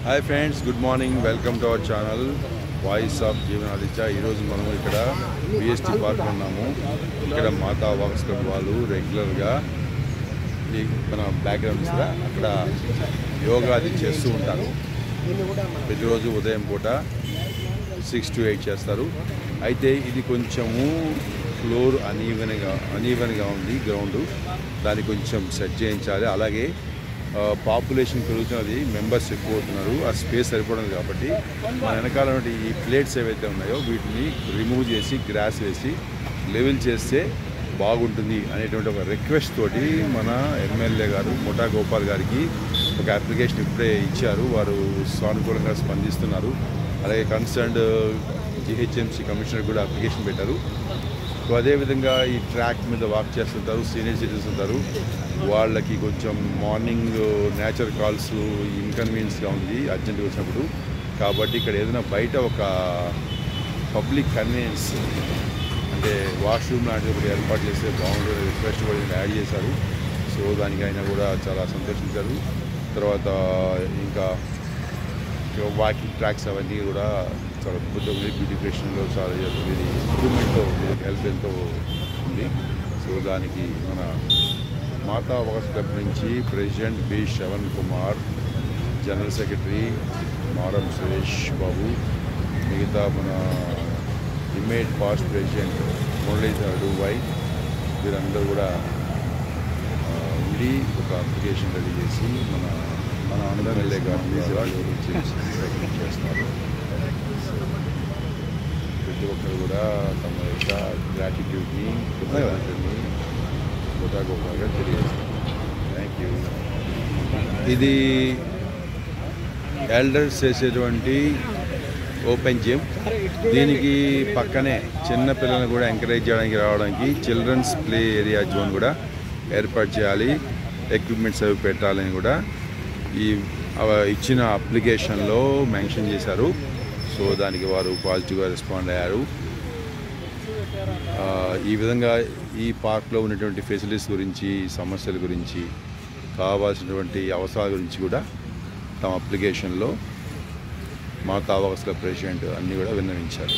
Hi friends, good morning. Welcome to our channel Voice of Jeevanaditya. ఈ రోజు మనం ఇక్కడ BST పార్క్ ఉన్నాము. ఇక్కడ మాతా వాక్స్ క్లబ్ వాళ్ళు రెగ్యులర్ గా ఈ మన బ్యాక్గ్రౌండ్ ఇస్తా అక్కడ యోగా అది చేస్తూ ఉంటారు. ప్రతిరోజు ఉదయం పూట 6 to 8 చేస్తారు. అయితే ఇది కొంచెము ఫ్లోర్ అనీవెన్ గా ఉంది గ్రౌండ్. దాన్ని కొంచెం సెట్ చేయించాలి. అలాగే పాపులేషన్ పెరుగుతున్నది, మెంబర్స్ ఎక్కువ అవుతున్నారు, ఆ స్పేస్ సరిపడదు కాబట్టి మన వెనకాల ఈ ప్లేట్స్ ఏవైతే ఉన్నాయో వీటిని రిమూవ్ చేసి గ్రాస్ వేసి లెవెల్ చేస్తే బాగుంటుంది అనేటువంటి ఒక రిక్వెస్ట్ తోటి మన ఎమ్మెల్యే గారు ముఠా గోపాల్ గారికి ఒక అప్లికేషన్ ఇప్పుడే ఇచ్చారు. వారు సానుకూలంగా స్పందిస్తున్నారు. అలాగే కన్సర్న్డ్ GHMC కమిషనర్ కూడా అప్లికేషన్ పెట్టారు. సో అదేవిధంగా ఈ ట్రాక్ మీద వాక్ చేస్తుంటారు, సీనియర్ సిటిజన్స్ ఉంటారు, వాళ్ళకి కొంచెం మార్నింగ్ నేచర్ కాల్స్ ఇన్కన్వీనియన్స్గా ఉంది అర్జెంట్గా వచ్చినప్పుడు. కాబట్టి ఇక్కడ ఏదైనా బయట ఒక పబ్లిక్ కన్వీనియన్స్ అంటే వాష్రూమ్ లాంటిది ఒకటి ఏర్పాటు చేస్తే బాగుంటుంది రిక్వెస్ట్ కూడా యాడ్ చేశారు. సో దానికి ఆయన కూడా చాలా సంతోషించారు. తర్వాత ఇంకా వాకింగ్ ట్రాక్స్ అవన్నీ కూడా చాలా అద్భుతంగా ఉంది. బ్యూటిఫికేషన్లో చాలా ఇది ఇంప్రూవ్మెంట్తో హెల్త్ ఎంతో ఉంది. సో దానికి మన మాతా వాక్స్ క్లబ్ నుంచి president B Shravan Kumar, general secretary Maram Suresh Babu, మిగతా మన ఇమేజ్ పాస్ట్ ప్రెసిడెంట్ మురళీధర్ డువై వీరందరూ కూడా ఉండి ఒక అప్లికేషన్ రెడీ చేసి మన ఎమ్మెల్యే గారు చేస్తున్నారు. ప్రతి ఒక్కరు కూడా తమ యొక్క గ్రాటిట్యూడ్ని కృతజ్ఞతని ముఠా గోపాల్ గారు తెలియజేస్తారు. Thank you. ఇది ఎల్డర్స్ చేసేటువంటి ఓపెన్ జిమ్. దీనికి పక్కనే చిన్న పిల్లలను కూడా ఎంకరేజ్ చేయడానికి రావడానికి చిల్డ్రన్స్ ప్లే ఏరియా జోన్ కూడా ఏర్పాటు చేయాలి, ఎక్విప్మెంట్స్ అవి పెట్టాలని కూడా ఈ ఇచ్చిన అప్లికేషన్లో మెన్షన్ చేశారు. సో దానికి వారు పాజిటివ్గా రెస్పాండ్ అయ్యారు. ఈ విధంగా ఈ పార్క్లో ఉన్నటువంటి ఫెసిలిటీస్ గురించి, సమస్యల గురించి, కావాల్సినటువంటి అవసరాల గురించి కూడా తమ అప్లికేషన్లో మాతా వాక్స్ క్లబ్ ప్రెసిడెంట్ అన్నీ కూడా విన్నవించారు.